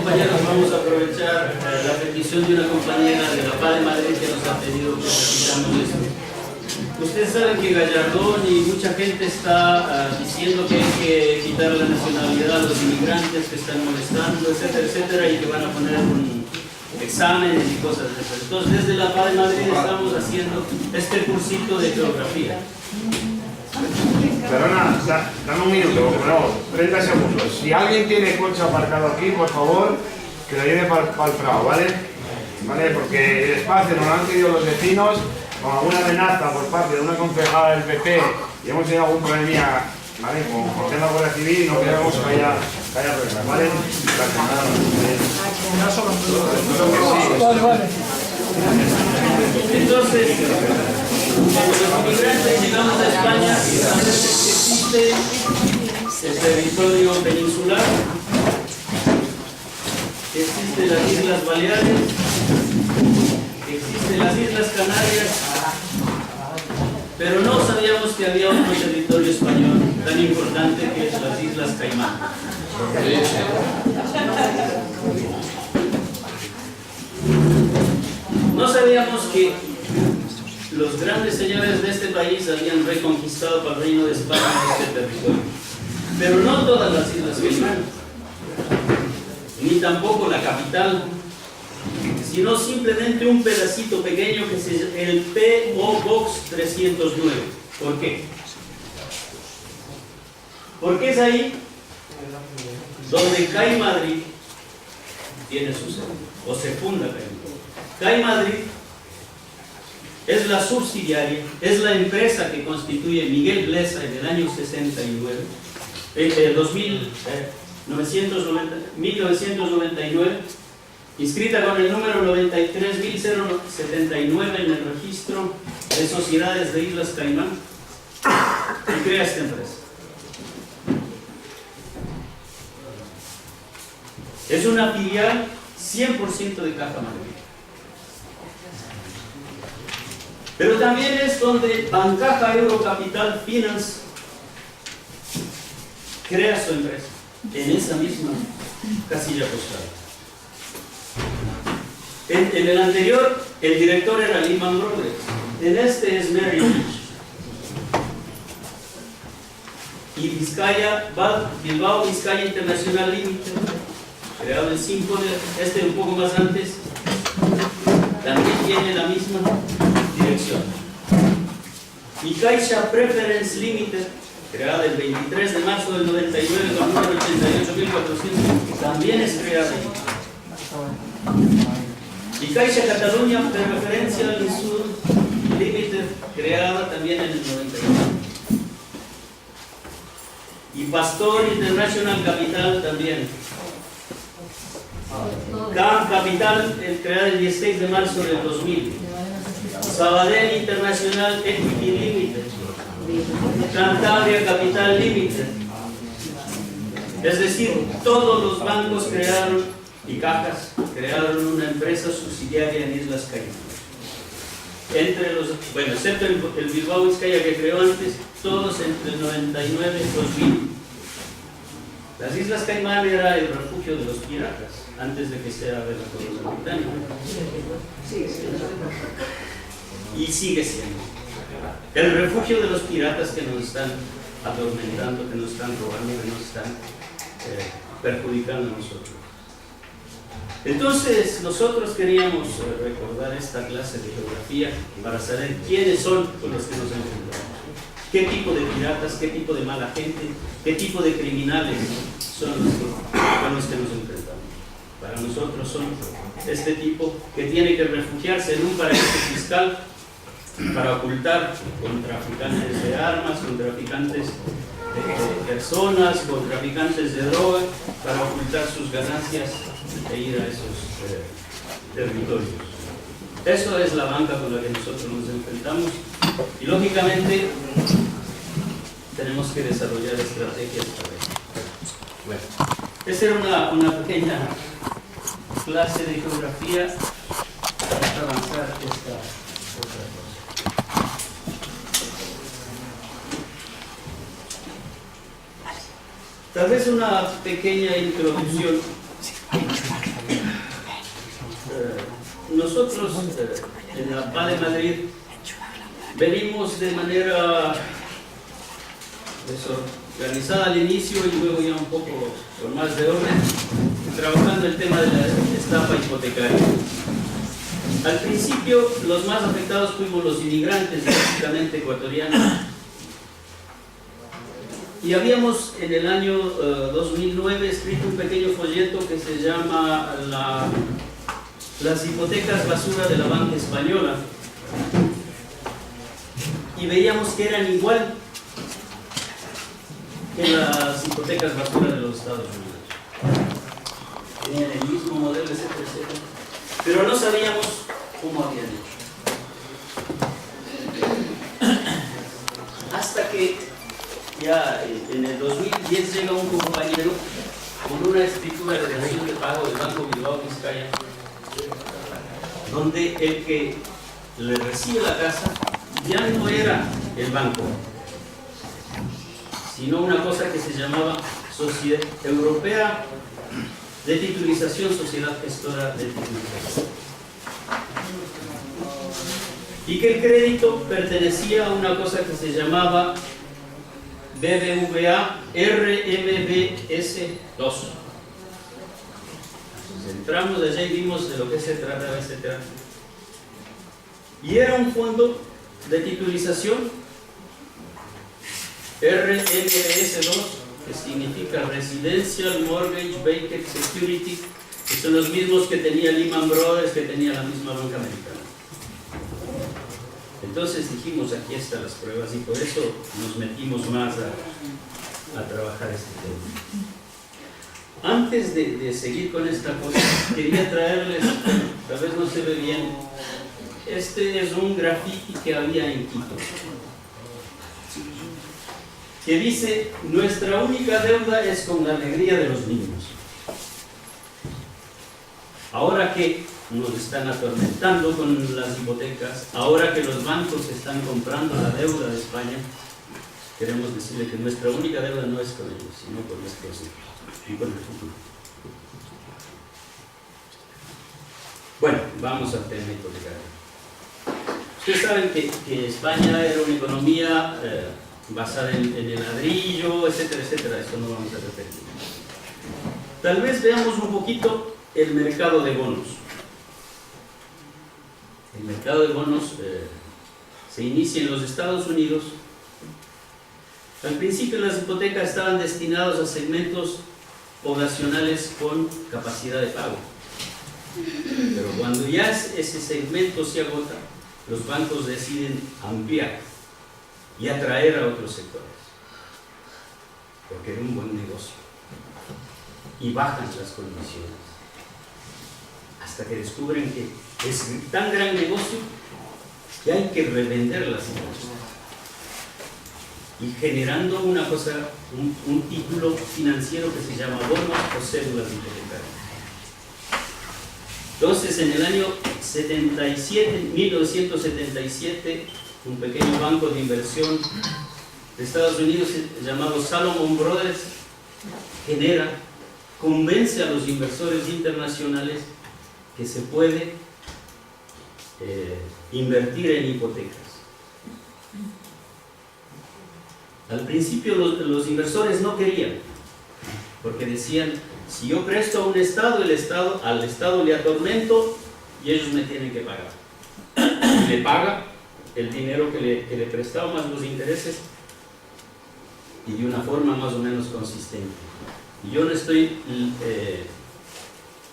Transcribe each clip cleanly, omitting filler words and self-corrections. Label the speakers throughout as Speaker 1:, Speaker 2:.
Speaker 1: compañeros, vamos a aprovechar la petición de una compañera de la PA de Madrid que nos ha pedido que repitamos esto. Ustedes saben que Gallardón y mucha gente está diciendo que hay que quitar la nacionalidad a los inmigrantes que están molestando, etcétera, etcétera, y que van a poner exámenes y cosas de esas. Entonces, desde la PA de Madrid estamos haciendo este cursito de geografía.
Speaker 2: Perdona, dame un minuto, no, 30 segundos. Si alguien tiene coche aparcado aquí, por favor, que lo lleve para el Prado, ¿vale? ¿Vale? Porque el espacio nos lo han pedido los vecinos con alguna amenaza por parte de una concejala del PP y hemos tenido algún problemilla, ¿vale? Con tema de Guardia Civil y no queremos que haya problemas, ¿vale?
Speaker 3: Vale.
Speaker 1: Entonces, los inmigrantes llegamos a España y existe el territorio peninsular, existen las Islas Baleares, existen las Islas Canarias, pero no sabíamos que había otro territorio español tan importante que es las Islas Caimán. No sabíamos que los grandes señores de este país habían reconquistado para el Reino de España este territorio. Pero no todas las Islas Caimán, ni tampoco la capital, sino simplemente un pedacito pequeño que es el P.O. Box 309. ¿Por qué? Porque es ahí donde CAI Madrid tiene su sede, o se funda CAI Madrid. CAI Madrid es la subsidiaria, es la empresa que constituye Miguel Blesa en el año 69, 1999, inscrita con el número 93.079 en el registro de sociedades de Islas Caimán, y crea esta empresa. Es una filial 100% de Caja Madrid. Pero también es donde Bancaja Eurocapital Finance crea su empresa, en esa misma casilla postal. En el anterior, el director era Lehman Brothers, en este es Merrill Lynch. Y Bilbao Vizcaya International Limited, creado el 5 de un poco más antes, también tiene la misma dirección. Y Caixa Preference Limited, creada el 23 de marzo del 99 con número 88.400, también es creada ahí. Y Caixa Catalunya Preferencial Insur Limited, creada también en el 99. Y Pastor International Capital también. CAM Capital, creada el 16 de marzo del 2000. Sabadell International Equity Limited. Cantabria Capital Limited. Es decir, todos los bancos crearon y cajas crearon una empresa subsidiaria en Islas Caimán. Excepto el Bilbao Vizcaya que creó antes, todos entre el 99 y 2000. Las Islas Caimán era el refugio de los piratas antes de que sea de la corona británica. Y sigue siendo el refugio de los piratas que nos están atormentando, que nos están robando, que nos están perjudicando a nosotros. Entonces nosotros queríamos recordar esta clase de geografía para saber quiénes son con los que nos enfrentamos, qué tipo de piratas, qué tipo de mala gente, qué tipo de criminales son los con los que nos enfrentamos. Para nosotros son este tipo que tiene que refugiarse en un paraíso fiscal para ocultar con traficantes de armas, con traficantes de personas, con traficantes de droga, para ocultar sus ganancias e ir a esos territorios. Eso es la banca con la que nosotros nos enfrentamos y lógicamente tenemos que desarrollar estrategias para eso. Bueno, esa era una pequeña clase de geografía para avanzar esta otra cosa. Tal vez una pequeña introducción nosotros en la PA de Madrid venimos de manera organizada al inicio y luego ya un poco con más de orden, trabajando el tema de la estafa hipotecaria. Al principio los más afectados fuimos los inmigrantes, básicamente ecuatorianos. Y habíamos en el año 2009 escrito un pequeño folleto que se llama Las hipotecas basura de la banca española. Y veíamos que eran igual que las hipotecas basura de los Estados Unidos. Tenían el mismo modelo, etcétera, etcétera. Pero no sabíamos cómo habían hecho. Hasta que ya en el 2010 llega un compañero con una escritura de relación de pago del Banco Bilbao Vizcaya, donde el que le recibe la casa ya no era el banco, sino una cosa que se llamaba Sociedad Europea de Titulización, Sociedad Gestora de Titulización. Y que el crédito pertenecía a una cosa que se llamaba BBVA RMBS 2. Entramos allá y vimos de lo que se trataba, etc. Y era un fondo de titulización RMBS 2, que significa Residential Mortgage Backed Security, que son los mismos que tenía Lehman Brothers, que tenía la misma banca americana. Entonces dijimos, aquí están las pruebas, y por eso nos metimos más a trabajar este tema. Antes de seguir con esta cosa, quería traerles, tal vez no se ve bien, este es un graffiti que había en Quito, que dice: nuestra única deuda es con la alegría de los niños. Ahora que nos están atormentando con las hipotecas, ahora que los bancos están comprando la deuda de España, queremos decirle que nuestra única deuda no es con ellos, sino con nuestros hijos y con el futuro. Bueno, vamos al tema hipotecario. Ustedes saben que España era una economía basada en el ladrillo, etcétera, etcétera. Esto no vamos a repetir. Tal vez veamos un poquito el mercado de bonos. El mercado de bonos se inicia en los Estados Unidos. Al principio las hipotecas estaban destinadas a segmentos poblacionales con capacidad de pago. Pero cuando ya ese segmento se agota, los bancos deciden ampliar y atraer a otros sectores, porque era un buen negocio, y bajan las condiciones hasta que descubren que es tan gran negocio que hay que revender las inversiones, y generando una cosa, un título financiero que se llama bonos o cédulas hipotecarias. Entonces, en el año 1977, un pequeño banco de inversión de Estados Unidos llamado Salomon Brothers convence a los inversores internacionales que se puede invertir en hipotecas. Al principio los inversores no querían, porque decían: si yo presto a un Estado, al Estado le atormento y ellos me tienen que pagar. Y le paga el dinero que le prestaba más los intereses, y de una forma más o menos consistente. Y yo no estoy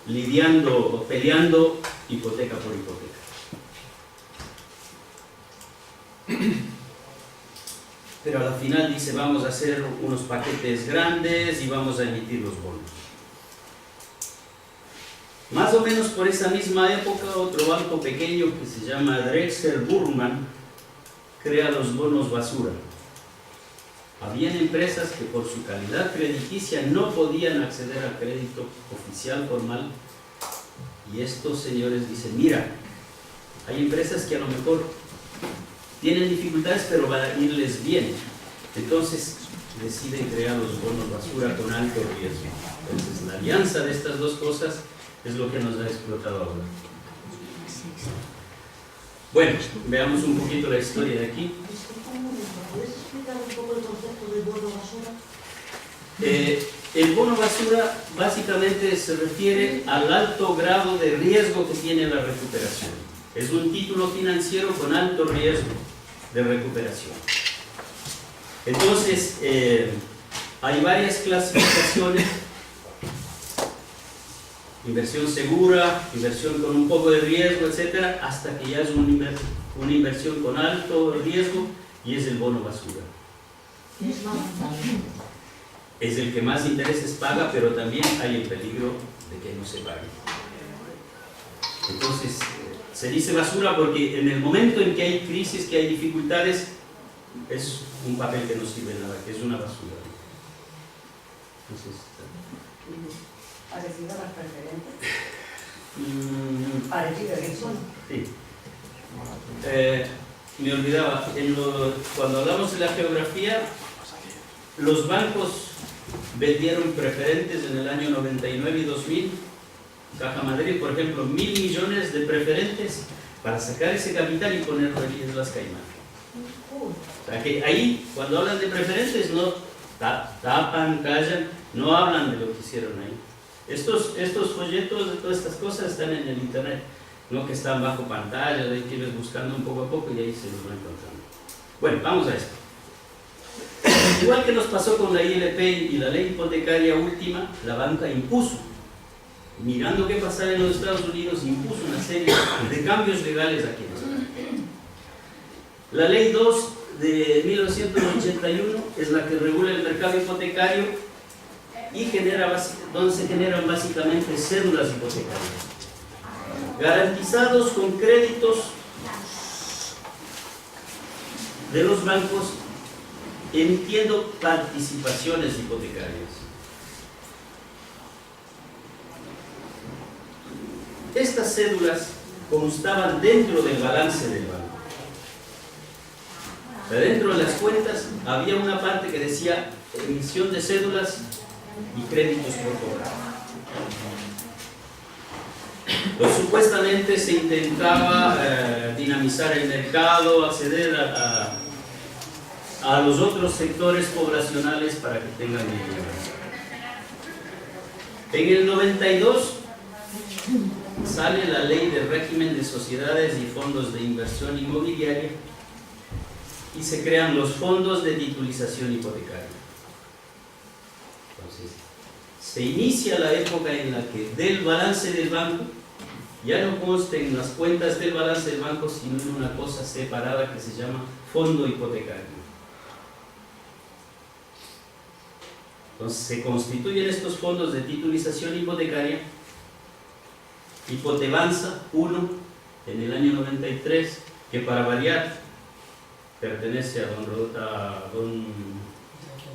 Speaker 1: lidiando o peleando hipoteca por hipoteca. Pero a la final dice: vamos a hacer unos paquetes grandes y vamos a emitir los bonos. Más o menos por esa misma época, otro banco pequeño que se llama Drexel Burman crea los bonos basura. Habían empresas que por su calidad crediticia no podían acceder al crédito oficial formal, y estos señores dicen: mira, hay empresas que a lo mejor tienen dificultades pero va a irles bien. Entonces deciden crear los bonos basura con alto riesgo. Entonces la alianza de estas dos cosas es lo que nos ha explotado ahora. Bueno, veamos un poquito la historia de aquí.
Speaker 3: ¿Puedes explicar un poco el concepto de bono basura?
Speaker 1: El bono basura básicamente se refiere al alto grado de riesgo que tiene la recuperación. Es un título financiero con alto riesgo de recuperación. Entonces, hay varias clasificaciones: inversión segura, inversión con un poco de riesgo, etcétera, hasta que ya es una inversión con alto riesgo y es el bono basura.
Speaker 3: ¿Qué es más rentable?
Speaker 1: Es el que más intereses paga, pero también hay el peligro de que no se pague. Entonces, se dice basura porque en el momento en que hay crisis, que hay dificultades, es un papel que no sirve nada, que es una basura. Entonces,
Speaker 4: Parecido a las preferentes.
Speaker 3: Parecido a eso.
Speaker 1: sí. Me olvidaba, cuando hablamos de la geografía, los bancos vendieron preferentes en el año 99 y 2000. Caja Madrid, por ejemplo, 1.000 millones de preferentes para sacar ese capital y ponerlo en Islas Caimán. O sea que ahí, cuando hablan de preferentes, no tapan, callan, no hablan de lo que hicieron ahí. Estos folletos de todas estas cosas están en el internet, no que están bajo pantalla, hay que ir buscando un poco a poco y ahí se los van encontrando. Bueno, vamos a esto. Igual que nos pasó con la ILP y la ley hipotecaria última, la banca impuso, mirando qué pasaba en los Estados Unidos, impuso una serie de cambios legales aquí en España. La ley 2 de 1981 es la que regula el mercado hipotecario y donde se generan básicamente cédulas hipotecarias, garantizados con créditos de los bancos emitiendo participaciones hipotecarias. Estas cédulas constaban dentro del balance del banco. O sea, dentro de las cuentas había una parte que decía emisión de cédulas y créditos por cobrar. Pues supuestamente se intentaba dinamizar el mercado, acceder a los otros sectores poblacionales para que tengan dinero. En el 92 sale la ley de régimen de sociedades y fondos de inversión inmobiliaria y se crean los fondos de titulización hipotecaria. Entonces, se inicia la época en la que del balance del banco ya no consten las cuentas del balance del banco, sino en una cosa separada que se llama fondo hipotecario. Entonces se constituyen estos fondos de titulización hipotecaria. Hipotebanza 1 en el año 93, que para variar pertenece a don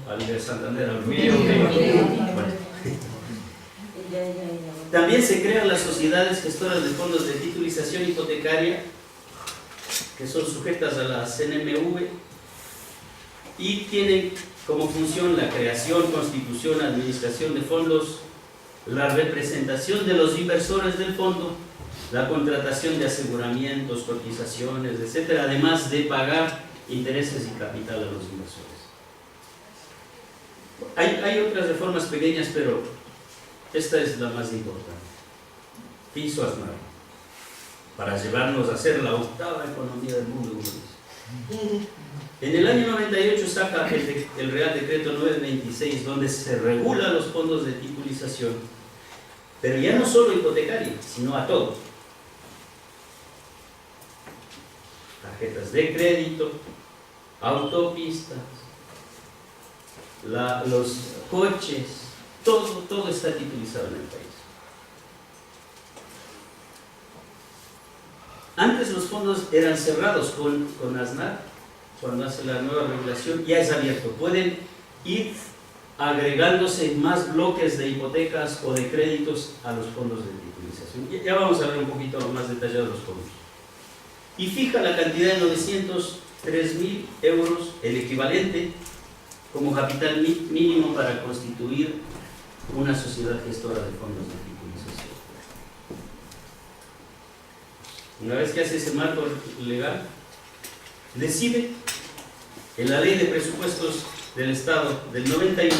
Speaker 1: Oliver Santander, al Río. Bueno. También se crean las sociedades gestoras de fondos de titulización hipotecaria, que son sujetas a la CNMV y tienen como función la creación, constitución, administración de fondos, la representación de los inversores del fondo, la contratación de aseguramientos, cotizaciones, etc., además de pagar intereses y capital a los inversores. Hay otras reformas pequeñas, pero esta es la más importante. ¿Qué hizo Aznar? Para llevarnos a ser la octava economía del mundo, como dice. En el año 98 saca el Real Decreto 926, donde se regula los fondos de titulización, pero ya no solo hipotecaria, sino a todo. Tarjetas de crédito, autopistas, los coches, todo está titulizado en el país. Antes los fondos eran cerrados con Aznar. Cuando hace la nueva regulación ya es abierto, pueden ir agregándose más bloques de hipotecas o de créditos a los fondos de titulización. Ya vamos a ver un poquito más detallados los fondos. Y fija la cantidad de 903.000 euros, el equivalente como capital mínimo para constituir una sociedad gestora de fondos de titulización. una vez que hace ese marco legal, decide en la ley de presupuestos del Estado del 99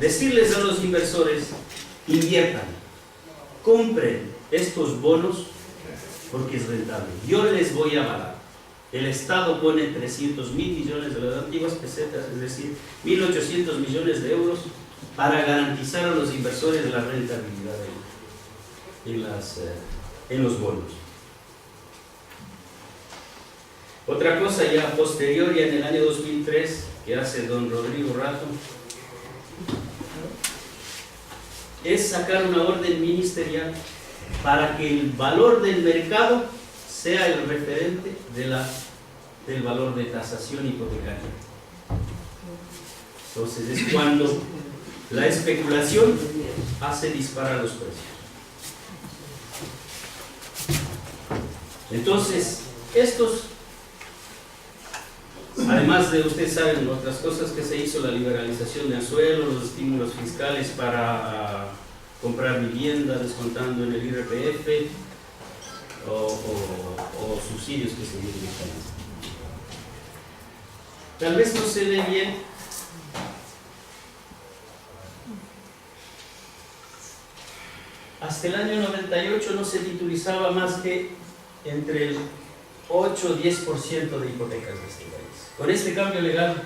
Speaker 1: decirles a los inversores: inviertan, compren estos bonos porque es rentable, yo les voy a avalar. El Estado pone 300.000 millones de las antiguas pesetas, es decir, 1.800 millones de euros, para garantizar a los inversores la rentabilidad en los bonos. Otra cosa ya posterior, ya en el año 2003, que hace don Rodrigo Rato, es sacar una orden ministerial para que el valor del mercado sea el referente del valor de tasación hipotecaria. Entonces es cuando la especulación hace disparar los precios. Entonces, estos, además de, ustedes saben, otras cosas que se hizo, la liberalización del suelo, los estímulos fiscales para comprar vivienda descontando en el IRPF, o subsidios que se dieron directamente. Tal vez no se ve bien hasta el año 98 no se titulizaba más que entre el 8 o 10% de hipotecas de este país. Con este cambio legal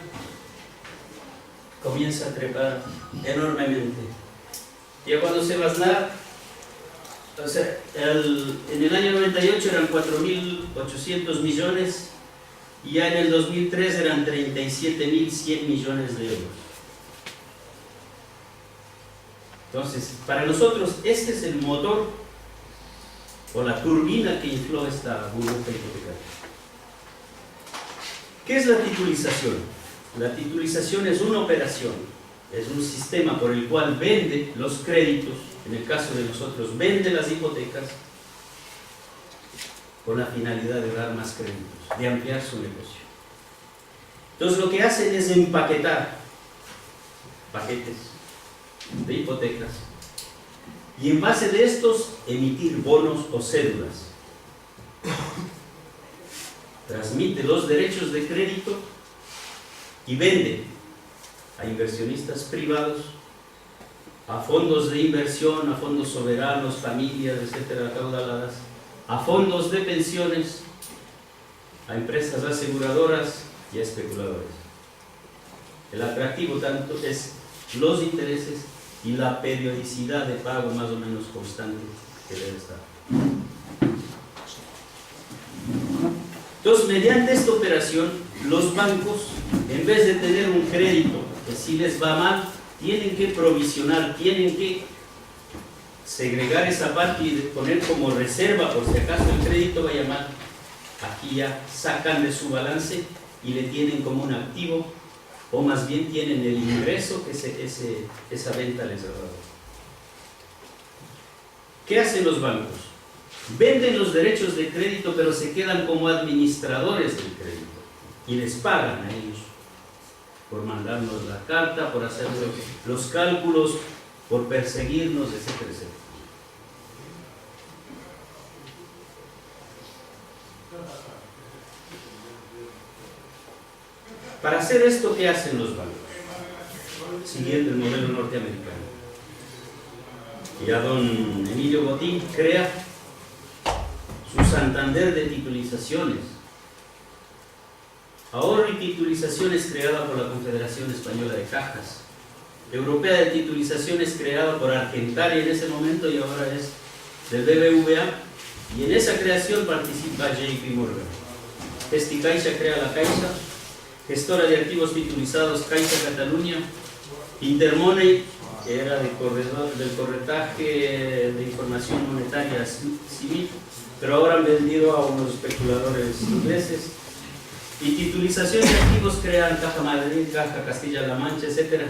Speaker 1: comienza a trepar enormemente. Ya cuando se basna, o sea, en el año 98 eran 4.800 millones y ya en el 2003 eran 37.100 millones de euros. Entonces, para nosotros este es el motor o la turbina que infló esta burbuja hipotecaria. ¿Qué es la titulización? La titulización es una operación, es un sistema por el cual vende los créditos, en el caso de nosotros, vende las hipotecas con la finalidad de dar más créditos, de ampliar su negocio. Entonces lo que hacen es empaquetar paquetes de hipotecas y en base de estos emitir bonos o cédulas. Transmite los derechos de crédito y vende a inversionistas privados, a fondos de inversión, a fondos soberanos, familias, etcétera, acaudaladas, a fondos de pensiones, a empresas aseguradoras y a especuladores. El atractivo tanto es los intereses y la periodicidad de pago más o menos constante que debe estar. Entonces, mediante esta operación, los bancos, en vez de tener un crédito que si les va mal, tienen que provisionar, tienen que segregar esa parte y poner como reserva por si acaso el crédito vaya mal. Aquí ya sacan de su balance y le tienen como un activo, o más bien tienen el ingreso que esa venta les ha dado. ¿Qué hacen los bancos? Venden los derechos de crédito, pero se quedan como administradores del crédito y les pagan a ellos por mandarnos la carta, por hacer los cálculos, por perseguirnos, etcétera, etcétera. Para hacer esto, ¿qué hacen los bancos? Siguiendo el modelo norteamericano. Ya don Emilio Botín crea su Santander de titulizaciones. Ahorro y titulizaciones creada por la Confederación Española de Cajas. Europea de titulizaciones creada por Argentaria en ese momento y ahora es del BBVA. Y en esa creación participa JP Morgan. Caixa crea la Caixa. Gestora de activos titulizados Caixa Cataluña. Intermoney, que era del corretaje de información monetaria civil, pero ahora han vendido a unos especuladores ingleses. Y titulización de activos crean Caja Madrid, Caja Castilla-La Mancha, etc.,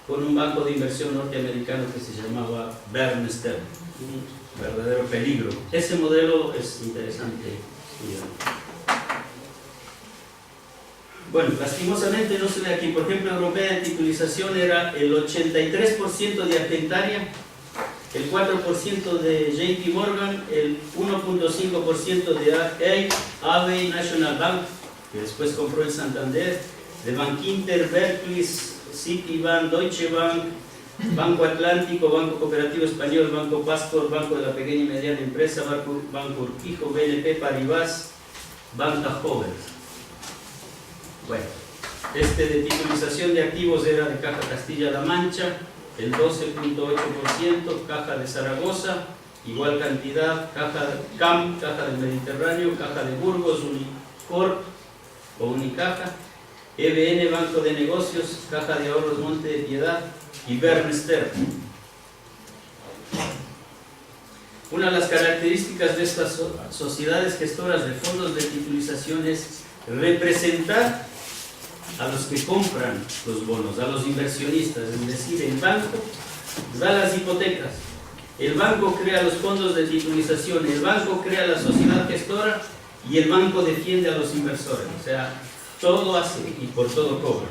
Speaker 1: con un banco de inversión norteamericano que se llamaba Bernstein, un verdadero peligro. Ese modelo es interesante. Bueno, lastimosamente no se ve aquí. Por ejemplo, Europea de titulización era el 83% de Argentaria el 4% de JP Morgan, el 1.5% de AB National Bank, que después compró el Santander, de Bankinter, Barclays, Citibank, Deutsche Bank, Banco Atlántico, Banco Cooperativo Español, Banco Pastor, Banco de la Pequeña y Mediana Empresa, Banco Urquijo, BNP Paribas, Banca Hover. Bueno, este de titulización de activos era de Caja Castilla-La Mancha, el 12.8%, Caja de Zaragoza, igual cantidad, Caja CAM, Caja del Mediterráneo, Caja de Burgos, Unicorp o Unicaja, EBN, Banco de Negocios, Caja de Ahorros Monte de Piedad y Bernster. Una de las características de estas sociedades gestoras de fondos de titulización es representar a los que compran los bonos, a los inversionistas, es decir, el banco da las hipotecas, el banco crea los fondos de titulización, el banco crea la sociedad gestora y el banco defiende a los inversores, o sea, todo hace y por todo cobra.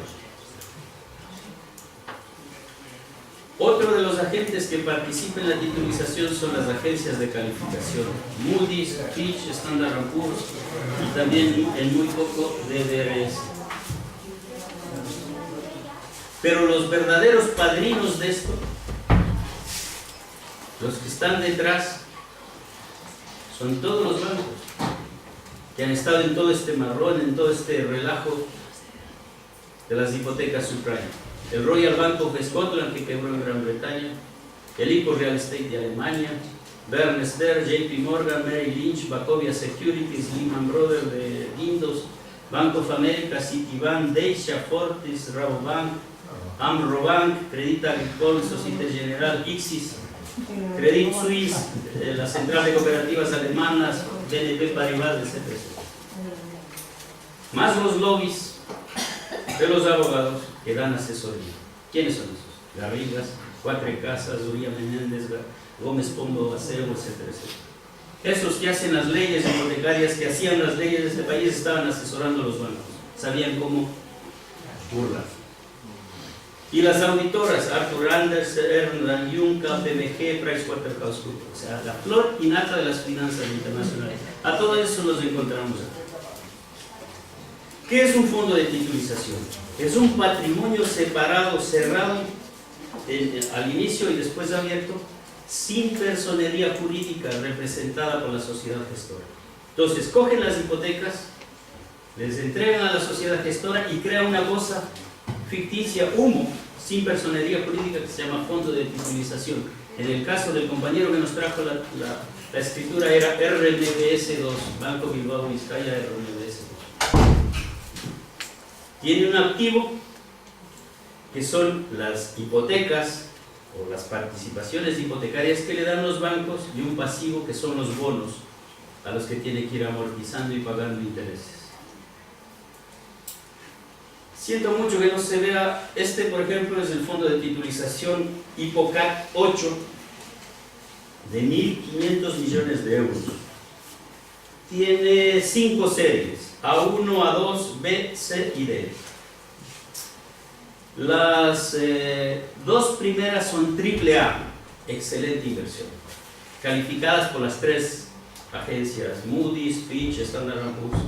Speaker 1: Otro de los agentes que participan en la titulización son las agencias de calificación, Moody's, Fitch, Standard & Poor's y también en muy poco DBRS. Pero los verdaderos padrinos de esto, los que están detrás, son todos los bancos que han estado en todo este marrón, en todo este relajo de las hipotecas subprime. El Royal Bank of Scotland, que quebró en Gran Bretaña, el ICO Real Estate de Alemania, Bernster, JP Morgan, Merrill Lynch, Wachovia Securities, Lehman Brothers de Guindos, Bank of America, Citibank, Deutsche, Fortis, Rabobank, Amrobank, Credit Agricole, Societe Generale, Ixis, Credit Suisse, la Central de Cooperativas Alemanas, BNP Paribas, etc. Más los lobbies de los abogados que dan asesoría. ¿Quiénes son esos? Garrigas, Cuatro Casas, Uría Menéndez, Gómez Pombo, Acero, etc. Esos que hacen las leyes hipotecarias, que hacían las leyes de este país, estaban asesorando a los bancos. Sabían cómo burlar. Y las auditoras, Arthur Andersen, Ernst & Young, KPMG, PricewaterhouseCoopers, o sea, la flor y nata de las finanzas internacionales. A todo eso nos encontramos aquí. ¿Qué es un fondo de titulización? Es un patrimonio separado, cerrado al inicio y después abierto, sin personería jurídica representada por la sociedad gestora. Entonces, cogen las hipotecas, les entregan a la sociedad gestora y crean una cosa ficticia, humo, sin personería jurídica, que se llama fondo de titulización. En el caso del compañero que nos trajo la escritura era RMBS 2, Banco Bilbao Vizcaya RMBS 2. Tiene un activo que son las hipotecas o las participaciones hipotecarias que le dan los bancos y un pasivo que son los bonos a los que tiene que ir amortizando y pagando intereses. Siento mucho que no se vea, por ejemplo es el fondo de titulización Hipocat 8 de 1.500 millones de euros. Tiene 5 series, A1, A2, B, C y D. Las 2 primeras son AAA, excelente inversión, calificadas por las 3 agencias, Moody's, Fitch, Standard & Poor's.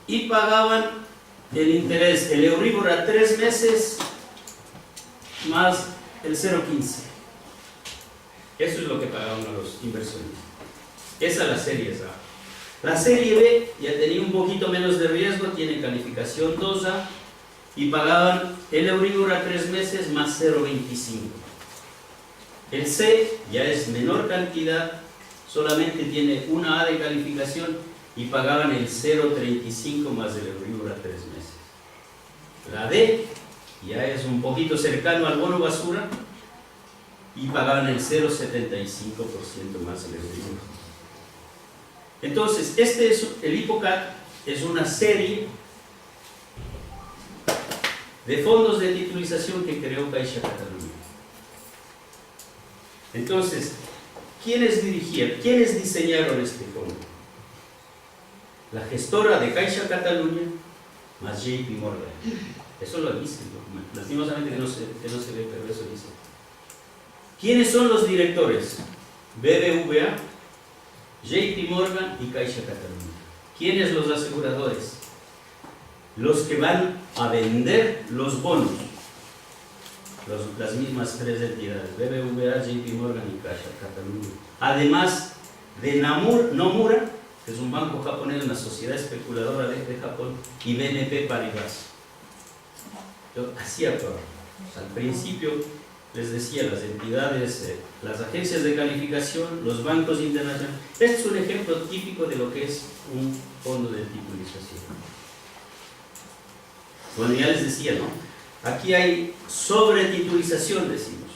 Speaker 1: Y pagaban el interés, el Euribor a 3 meses más el 0.15. Eso es lo que pagaban a los inversionistas. Esa es la serie A. La serie B ya tenía un poquito menos de riesgo, tiene calificación 2A y pagaban el Euribor a 3 meses más 0.25. El C ya es menor cantidad, solamente tiene una A de calificación y pagaban el 0.35 más el Euribor a 3 meses. La D ya es un poquito cercano al bono basura y pagaban el 0.75% más el Euribor. Entonces, el Hipocat es una serie de fondos de titulización que creó Caixa Catalunya. Entonces, ¿quiénes diseñaron este fondo? La gestora de Caixa Catalunya más JP Morgan. Eso lo dice el documento. Lastimosamente que no se ve, pero eso dice. ¿Quiénes son los directores? BBVA, JP Morgan y Caixa Catalunya. ¿Quiénes los aseguradores? Los que van a vender los bonos. Las mismas tres entidades, BBVA, JP Morgan y Caixa Catalunya. Además de Nomura, que es un banco japonés, una sociedad especuladora de Japón, y BNP Paribas. Así actuaron. Al principio les decía, las entidades, las agencias de calificación, los bancos internacionales. Este es un ejemplo típico de lo que es un fondo de titulización. Bueno, ya les decía, ¿no? Aquí hay sobretitulización, decimos.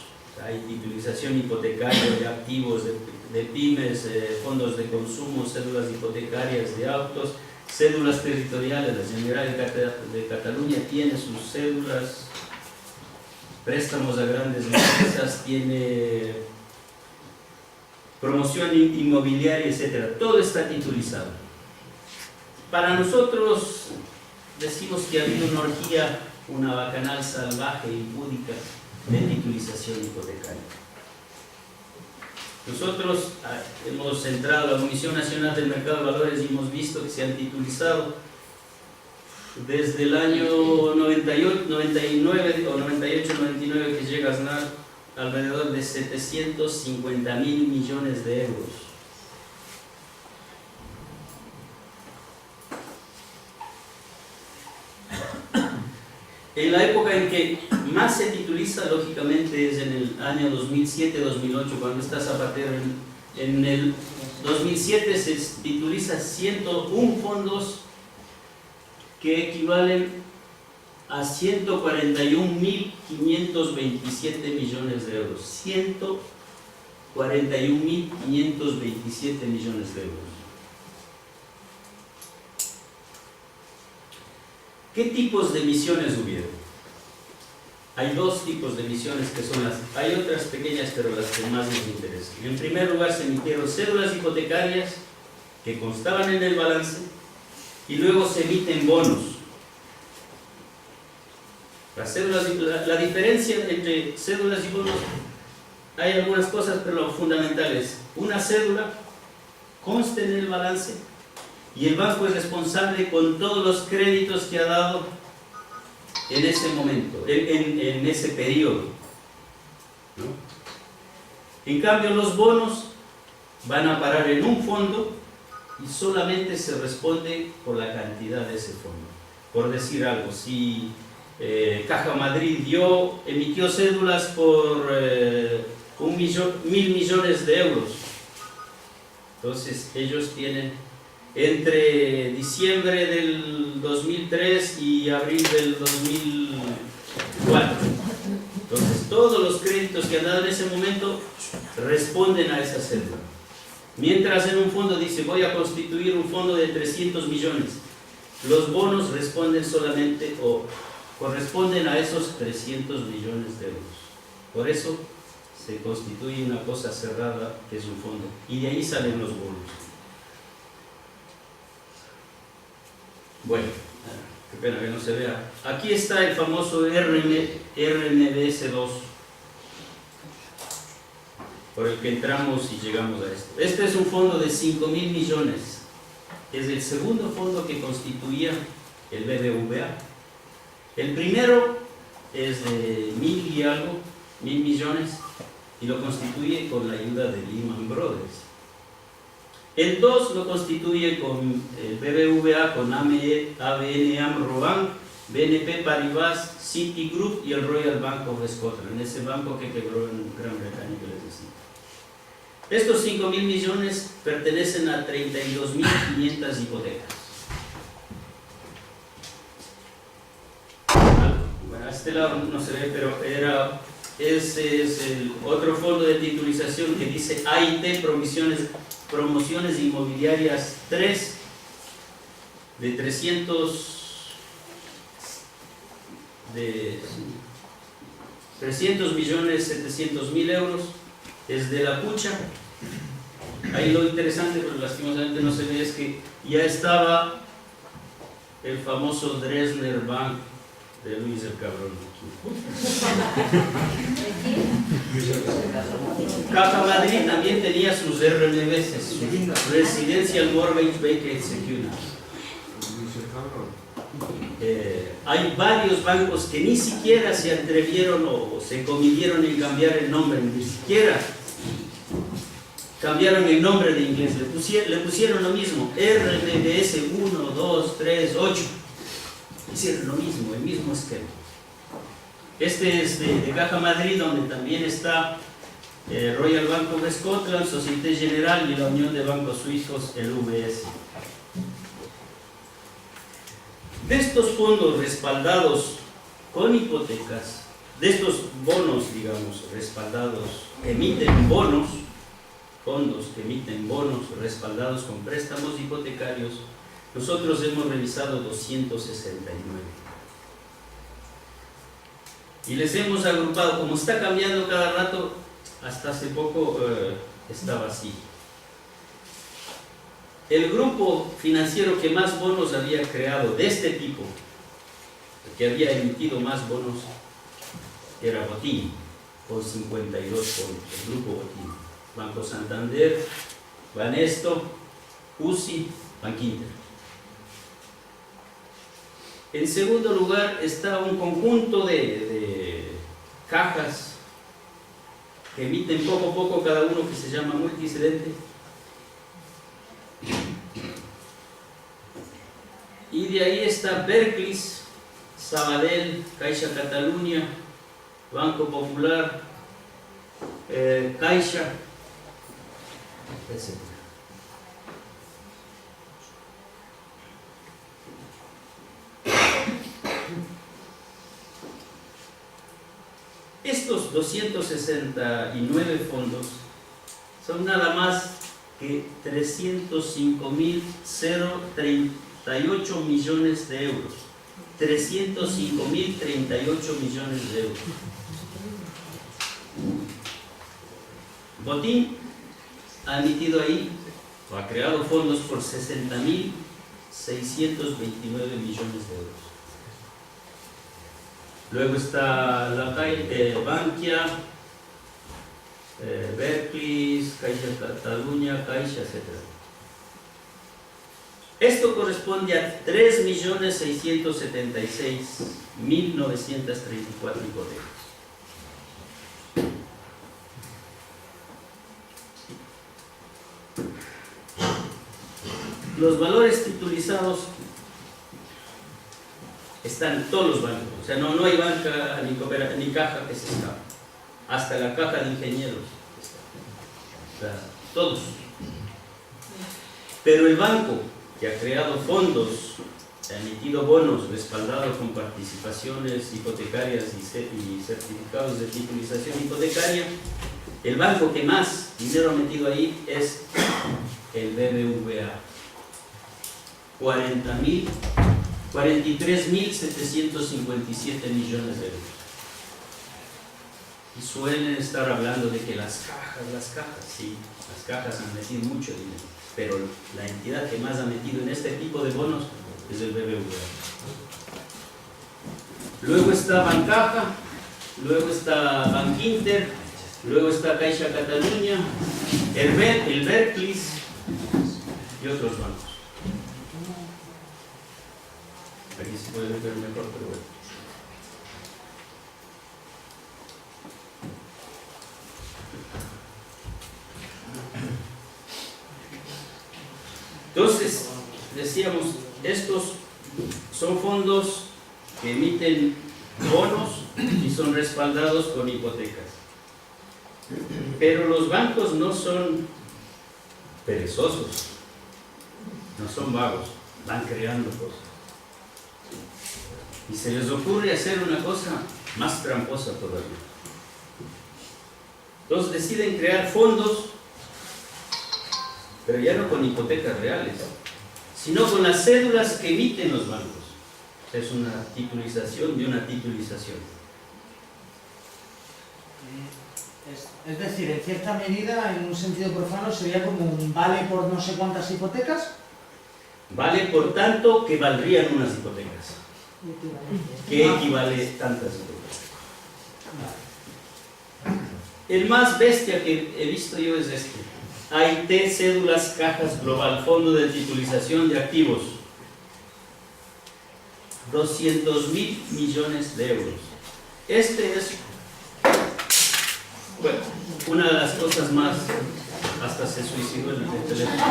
Speaker 1: Hay titulización hipotecaria de activos de pymes, fondos de consumo, cédulas hipotecarias de autos, cédulas territoriales. La Generalitat de Cataluña tiene sus cédulas, préstamos a grandes empresas, tiene promoción inmobiliaria, etc. Todo está titulizado. Para nosotros decimos que ha habido una orgía, una bacanal salvaje y impúdica de titulización hipotecaria. Nosotros hemos entrado a la Comisión Nacional del Mercado de Valores y hemos visto que se han titulizado desde el año 98, 99 o 98, 99 que llega a ganar alrededor de 750.000 millones de euros. En la época en que más se tituliza, lógicamente, es en el año 2007-2008, cuando está Zapatero. En el 2007 se tituliza 101 fondos que equivalen a 141.527 millones de euros. 141.527 millones de euros. ¿Qué tipos de emisiones hubieron? Hay dos tipos de emisiones que son las... Hay otras pequeñas, pero las que más nos interesan. En primer lugar, se emitieron cédulas hipotecarias que constaban en el balance y luego se emiten bonos. Las cédulas, la diferencia entre cédulas y bonos, hay algunas cosas, pero lo fundamental es: una cédula consta en el balance y el banco es responsable con todos los créditos que ha dado en ese momento, en ese periodo, ¿no? En cambio, los bonos van a parar en un fondo y solamente se responde por la cantidad de ese fondo. Por decir algo, si Caja Madrid emitió cédulas por 1.000 millones de euros, entonces ellos tienen entre diciembre del 2003 y abril del 2004. Entonces todos los créditos que han dado en ese momento responden a esa cédula. Mientras en un fondo dice: voy a constituir un fondo de 300 millones. Los bonos responden solamente o corresponden a esos 300 millones de euros. Por eso se constituye una cosa cerrada que es un fondo. Y de ahí salen los bonos. Bueno, qué pena que no se vea. Aquí está el famoso RMBS2, por el que entramos y llegamos a esto. Este es un fondo de 5.000 millones. Es el segundo fondo que constituía el BBVA. El primero es de 1.000 y algo, 1.000 millones, y lo constituye con la ayuda de Lehman Brothers. El 2 lo constituye con el BBVA, con ABN AMRO Bank, BNP Paribas, Citigroup y el Royal Bank of Scotland, ese banco que quebró en Gran Bretaña que les decía. Estos 5.000 millones pertenecen a 32.500 hipotecas. Bueno, a este lado no se ve, pero ese es el otro fondo de titulización que dice AIT, Promociones Inmobiliarias 3, de 300.700.000 euros. Es de la Pucha. Ahí lo interesante, pero lastimosamente no se ve, es que ya estaba el famoso Dresdner Bank de Luis el Cabrón. Caja Madrid también tenía sus RMBs, su Residential Mortgage Backed Securities. Hay varios bancos que ni siquiera se atrevieron o se comidieron en cambiar el nombre, ni siquiera cambiaron el nombre de inglés, le pusieron lo mismo, RMBS 1, 2, 3, 8, hicieron lo mismo, el mismo esquema. Este es de Caja Madrid, donde también está Royal Bank of Scotland, Société Générale y la Unión de Bancos Suizos, el UBS. De estos fondos respaldados con hipotecas, de estos bonos, digamos, respaldados, emiten bonos, fondos que emiten bonos respaldados con préstamos hipotecarios, nosotros hemos revisado 269. Y les hemos agrupado, como está cambiando cada rato, hasta hace poco estaba así. El grupo financiero que más bonos había creado de este tipo, que había emitido más bonos, era Botín, con 52 fondos, el grupo Botín. Banco Santander, Banesto, UCI, Bankinter. En segundo lugar está un conjunto de cajas que emiten poco a poco cada uno, que se llama multicedente. Y de ahí está Berkeley, Sabadell, Caixa Catalunya, Banco Popular, Caixa, etc. Estos 269 fondos son nada más que 305.038 millones de euros. 305.038 millones de euros. Botín ha emitido ahí, o ha creado fondos por 60.629 millones de euros. Luego está la Bankia, Berkeley, Caixa Catalunya, Caixa, etc. Esto corresponde a 3.676.934 hipotecas. Los valores titulizados están en todos los bancos, o sea, no hay banca ni caja que se escape, hasta la caja de ingenieros, o sea, todos. Pero el banco que ha creado fondos, ha emitido bonos respaldados con participaciones hipotecarias y certificados de titulización hipotecaria, el banco que más dinero ha metido ahí es el BBVA. 43.757 millones de euros. Y suelen estar hablando de que las cajas, sí, las cajas han metido mucho dinero, pero la entidad que más ha metido en este tipo de bonos es el BBVA. Luego está Bancaja, luego está Bankinter, luego está Caixa Catalunya, el Berkeley y otros bancos. Aquí se puede ver mejor, pero bueno. Entonces, decíamos, estos son fondos que emiten bonos y son respaldados con hipotecas. Pero los bancos no son perezosos, no son vagos, van creando cosas. Y se les ocurre hacer una cosa más tramposa todavía. Entonces deciden crear fondos, pero ya no con hipotecas reales, sino con las cédulas que emiten los bancos. Es una titulización de una titulización.
Speaker 4: Es decir, en cierta medida, en un sentido profano, sería como un vale por no sé cuántas hipotecas.
Speaker 1: Vale por tanto que valdrían unas hipotecas. ¿Qué equivale tantas hipotecas? El más bestia que he visto yo es este. AIT, cédulas, cajas, global, fondo de titulización de activos. 200.000 millones de euros. Este es, bueno, una de las cosas más, hasta se suicidó en el teléfono.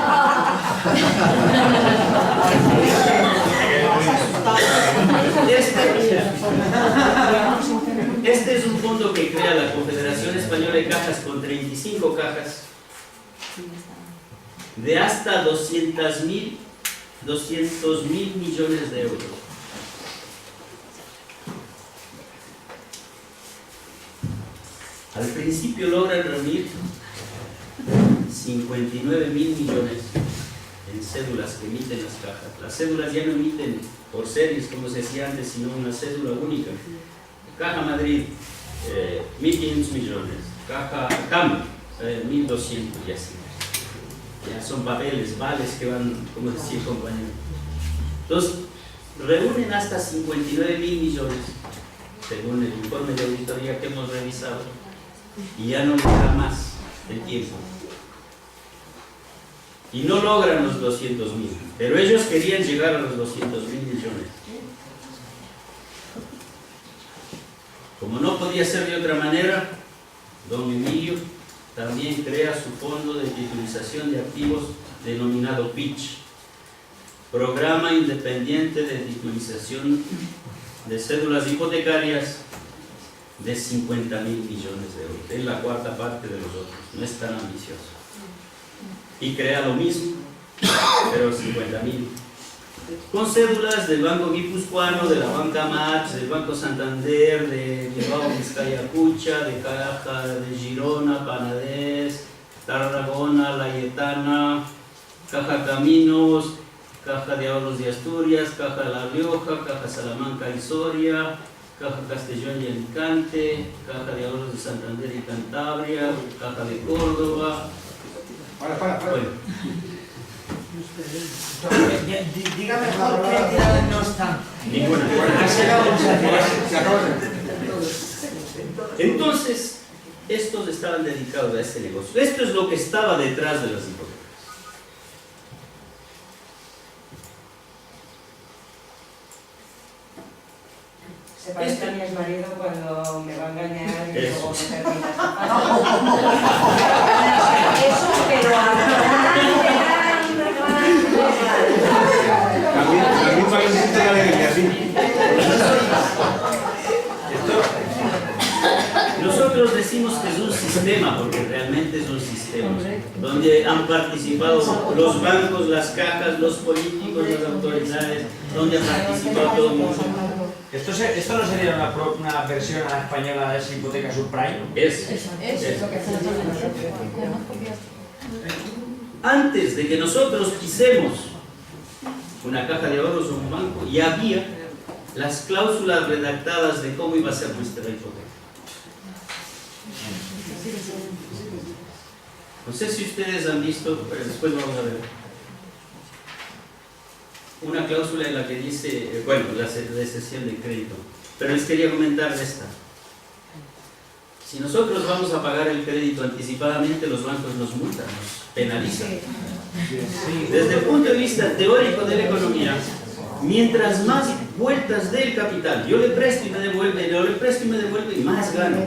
Speaker 1: Este es un fondo que crea la Confederación Española de Cajas con 35 cajas de hasta 200.000 millones de euros. Al principio logran reunir 59.000 millones en cédulas que emiten las cajas. Las cédulas ya no emiten por series como se hacía antes, sino una cédula única. Caja Madrid, 1.500 millones. Caja CAM, 1.200 y así. Ya son papeles, vales que van, como decía el compañero. Entonces, reúnen hasta 59.000 millones, según el informe de auditoría que hemos revisado, y ya no les da más el tiempo. Y no logran los 200.000, pero ellos querían llegar a los 200.000 millones. Como no podía ser de otra manera, don Emilio también crea su fondo de titulización de activos denominado PITCH, Programa Independiente de Titulización de Cédulas Hipotecarias, de 50.000 millones de euros. Es la cuarta parte de los otros, no es tan ambicioso. Y crea lo mismo, pero 50.000. Con cédulas del Banco Guipuzcoano, de la Banca Mach, del Banco Santander, de Bilbao Vizcaya Cucha, de Caja de Girona, Panadés, Tarragona, Layetana, Caja Caminos, Caja de Ahorros de Asturias, Caja de La Rioja, Caja Salamanca y Soria, Caja Castellón y Alicante, Caja de Ahorros de Santander y Cantabria, Caja de Córdoba. Bueno.
Speaker 4: Diga mejor qué entidades no están.
Speaker 1: Ninguna. Entonces, estos estaban dedicados a este negocio. Esto es lo que estaba detrás de las hipotecas.
Speaker 5: Se parece a mi exmarido cuando me va a engañar y luego me termina eso, pero
Speaker 2: También parece que así.
Speaker 1: Nosotros decimos que es un sistema, porque realmente es un sistema, donde han participado los bancos, las cajas, los políticos, las autoridades, donde ha participado todo el mundo.
Speaker 6: ¿Esto no sería una versión a la española de esa hipoteca subprime?
Speaker 1: Es. Antes de que nosotros quisemos una caja de ahorros o un banco, ya había las cláusulas redactadas de cómo iba a ser nuestra hipoteca. No sé si ustedes han visto, pero después vamos a ver. Una cláusula en la que dice, bueno, la cesión de crédito. Pero les quería comentar de esta. Si nosotros vamos a pagar el crédito anticipadamente, los bancos nos multan, nos penalizan. Desde el punto de vista teórico de la economía, mientras más vueltas dé el capital, yo le presto y me devuelve, yo le presto y me devuelve, y más gano.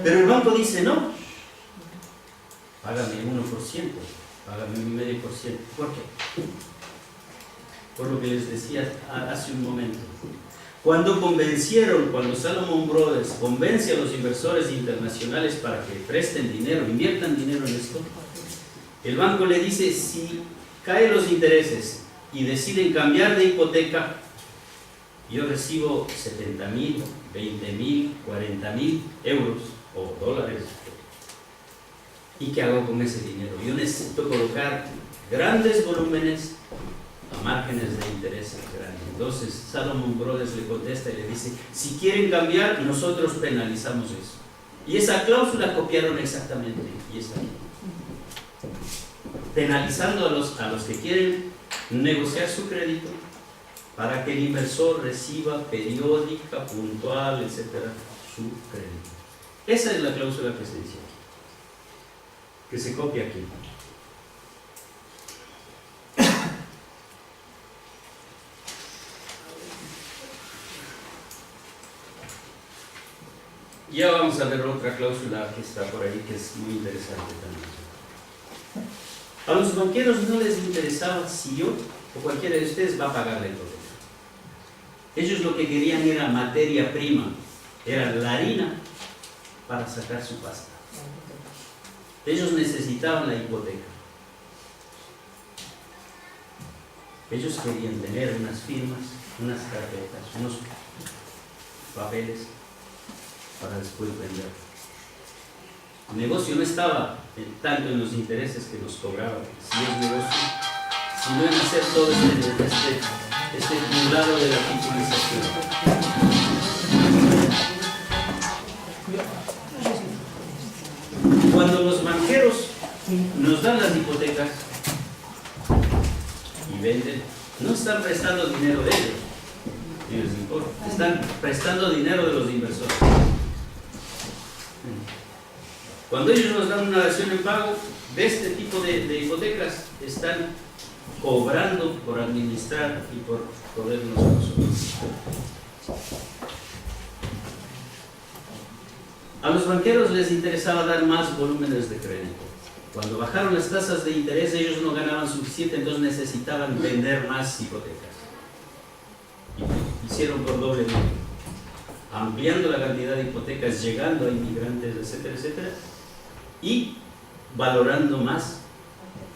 Speaker 1: Pero el banco dice, no, págame 1%, págame 1,5%. ¿Por qué? Por lo que les decía hace un momento. Cuando Salomon Brothers convence a los inversores internacionales para que presten dinero, inviertan dinero en esto, el banco le dice, si caen los intereses y deciden cambiar de hipoteca, yo recibo 70.000, 20.000, 40.000 euros o dólares. ¿Y qué hago con ese dinero? Yo necesito colocar grandes volúmenes a márgenes de interés grandes. Entonces Salomon Brothers le contesta y le dice, si quieren cambiar, nosotros penalizamos eso. Y esa cláusula copiaron exactamente, y está aquí. Penalizando a los que quieren negociar su crédito para que el inversor reciba periódica, puntual, etcétera, su crédito. Esa es la cláusula que se dice aquí, que se copia aquí. Ya vamos a ver otra cláusula que está por ahí que es muy interesante también. A los banqueros no les interesaba si yo o cualquiera de ustedes va a pagar la hipoteca. Ellos lo que querían era materia prima, era la harina para sacar su pasta. Ellos necesitaban la hipoteca. Ellos querían tener unas firmas, unas carpetas, unos papeles para después vender. El negocio no estaba tanto en los intereses que nos cobraban, si es negocio, sino en hacer todo este nublado de la titulización. Cuando los banqueros nos dan las hipotecas y venden, no están prestando dinero de ellos, ni les importa, están prestando dinero de los inversores. Cuando ellos nos dan una dación en pago de este tipo de hipotecas, están cobrando por administrar y por jodernos a nosotros. A los banqueros les interesaba dar más volúmenes de crédito. Cuando bajaron las tasas de interés, ellos no ganaban suficiente, entonces necesitaban vender más hipotecas. Y hicieron por doble vía, ampliando la cantidad de hipotecas, llegando a inmigrantes, etcétera, etcétera, y valorando más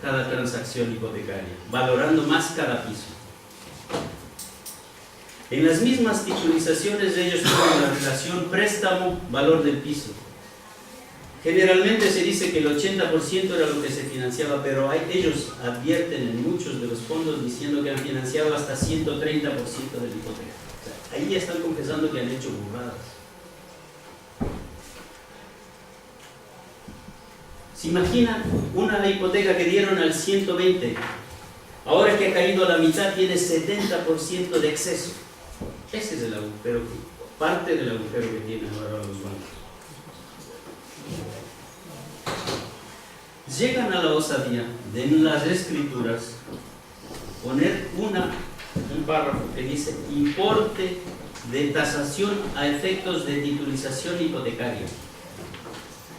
Speaker 1: cada transacción hipotecaria, valorando más cada piso. En las mismas titulizaciones ellos tienen la relación préstamo-valor del piso. Generalmente se dice que el 80% era lo que se financiaba, pero ellos advierten en muchos de los fondos diciendo que han financiado hasta 130% de la hipoteca. O sea, ahí ya están confesando que han hecho burradas. ¿Se imaginan una hipoteca que dieron al 120? Ahora que ha caído a la mitad tiene 70% de exceso. Ese es el agujero, parte del agujero que tienen ahora los bancos. Llegan a la osadía de en las escrituras poner un párrafo que dice importe de tasación a efectos de titulización hipotecaria.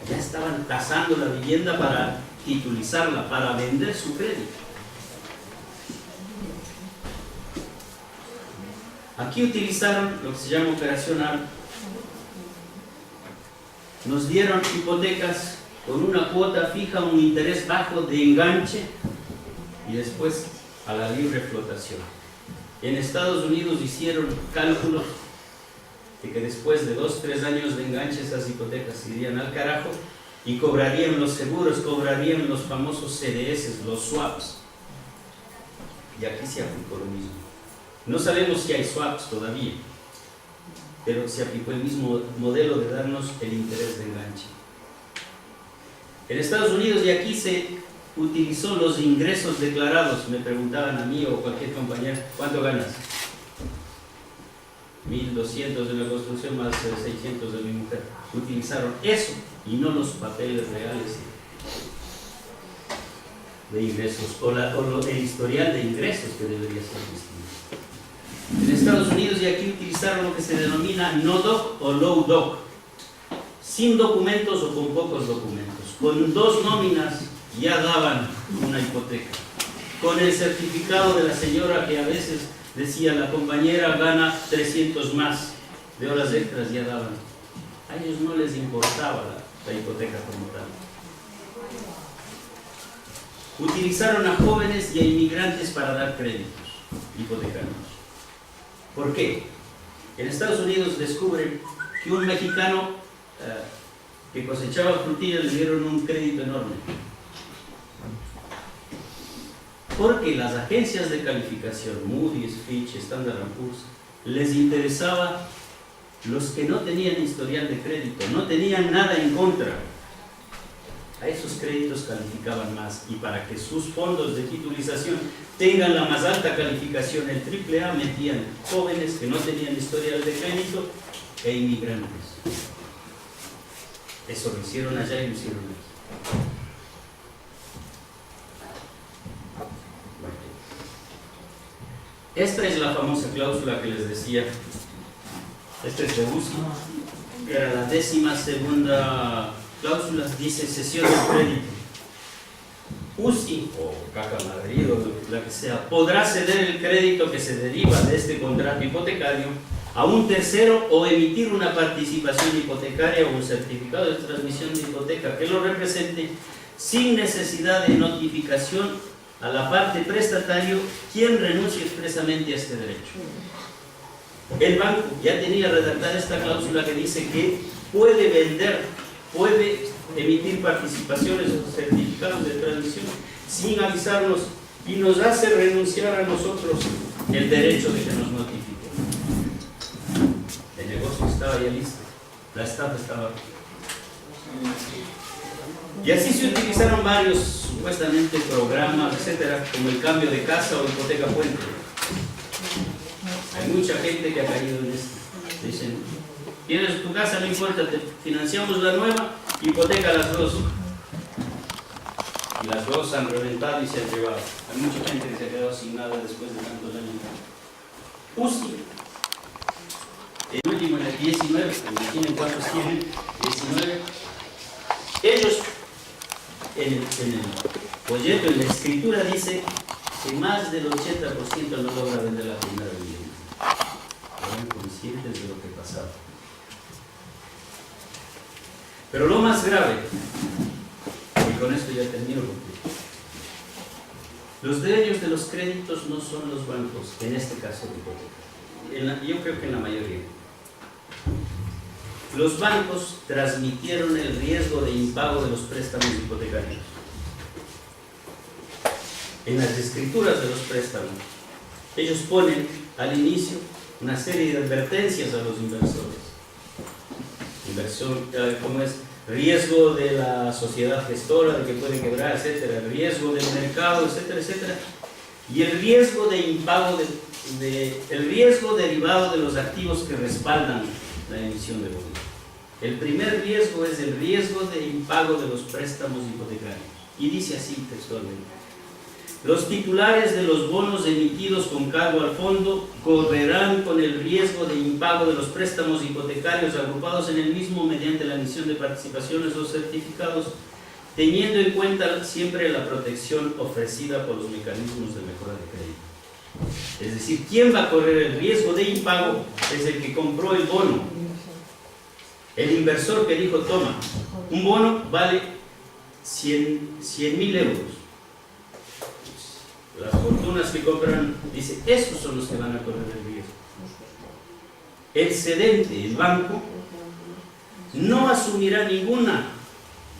Speaker 1: Ya estaban tasando la vivienda para titulizarla, para vender su crédito. Aquí utilizaron lo que se llama operación ARP. Nos dieron hipotecas con una cuota fija, un interés bajo de enganche y después a la libre flotación. En Estados Unidos hicieron cálculos de que después de 2-3 años de enganche esas hipotecas irían al carajo y cobrarían los seguros, cobrarían los famosos CDS, los swaps. Y aquí se aplicó lo mismo. No sabemos si hay swaps todavía, pero se aplicó el mismo modelo de darnos el interés de enganche. En Estados Unidos y aquí se utilizó los ingresos declarados. Me preguntaban a mí o cualquier compañero, ¿cuánto ganas? 1.200 de la construcción más 600 de mi mujer. Utilizaron eso y no los papeles reales de ingresos o el historial de ingresos que debería ser distinto. En Estados Unidos y aquí utilizaron lo que se denomina no-doc o low-doc, sin documentos o con pocos documentos. Con 2 nóminas ya daban una hipoteca. Con el certificado de la señora que a veces decía la compañera gana 300 más de horas extras, ya daban. A ellos no les importaba la hipoteca como tal. Utilizaron a jóvenes y a inmigrantes para dar créditos hipotecarios. ¿Por qué? En Estados Unidos descubren que un mexicano que cosechaba frutillas le dieron un crédito enorme. Porque las agencias de calificación, Moody's, Fitch, Standard & Poor's, les interesaba los que no tenían historial de crédito, no tenían nada en contra. a esos créditos calificaban más, y para que sus fondos de titulización tengan la más alta calificación, el AAA, metían jóvenes que no tenían historial de crédito e inmigrantes. Eso lo hicieron allá y lo hicieron aquí. Esta es la famosa cláusula que les decía. Esta es de UCI, que era la 12ª cláusula, dice cesión del crédito. UCI, o Caja Madrid, o la que sea, podrá ceder el crédito que se deriva de este contrato hipotecario a un tercero o emitir una participación hipotecaria o un certificado de transmisión de hipoteca que lo represente sin necesidad de notificación a la parte prestatario quien renuncie expresamente a este derecho. El banco ya tenía redactada esta cláusula que dice que puede vender, puede emitir participaciones o certificados de transmisión sin avisarnos y nos hace renunciar a nosotros el derecho de que nos notifique. El negocio estaba ya listo, la estafa estaba. Y así se utilizaron varios supuestamente programas, etcétera, como el cambio de casa o hipoteca puente. Hay mucha gente que ha caído en esto. Dicen, tienes tu casa, no importa, te financiamos la nueva, hipoteca las dos. Y las dos han reventado y se han llevado. Hay mucha gente que se ha quedado sin nada después de tantos años. UCI, el último en el 19, imaginen cuántos tienen, 19. Ellos, en el folleto, en la escritura dice que más del 80% no logra vender la primera vivienda. Eran conscientes de lo que pasaba. Pero lo más grave, y con esto ya termino, los dueños de los créditos no son los bancos, en este caso de hipoteca. Yo creo que en la mayoría. Los bancos transmitieron el riesgo de impago de los préstamos hipotecarios. En las escrituras de los préstamos, ellos ponen al inicio una serie de advertencias a los inversores. Inversión, ¿cómo es? Riesgo de la sociedad gestora, de que puede quebrar, etcétera. Riesgo del mercado, etcétera, etcétera. Y el riesgo de impago, el riesgo derivado de los activos que respaldan la emisión de bonos. El primer riesgo es el riesgo de impago de los préstamos hipotecarios. Y dice así textualmente: los titulares de los bonos emitidos con cargo al fondo correrán con el riesgo de impago de los préstamos hipotecarios agrupados en el mismo mediante la emisión de participaciones o certificados, teniendo en cuenta siempre la protección ofrecida por los mecanismos de mejora de crédito. Es decir, ¿quién va a correr el riesgo de impago? Es el que compró el bono. El inversor que dijo, toma, un bono vale 100.000 euros. Las fortunas que compran, dice, esos son los que van a correr el riesgo. El cedente, el banco, no asumirá ninguna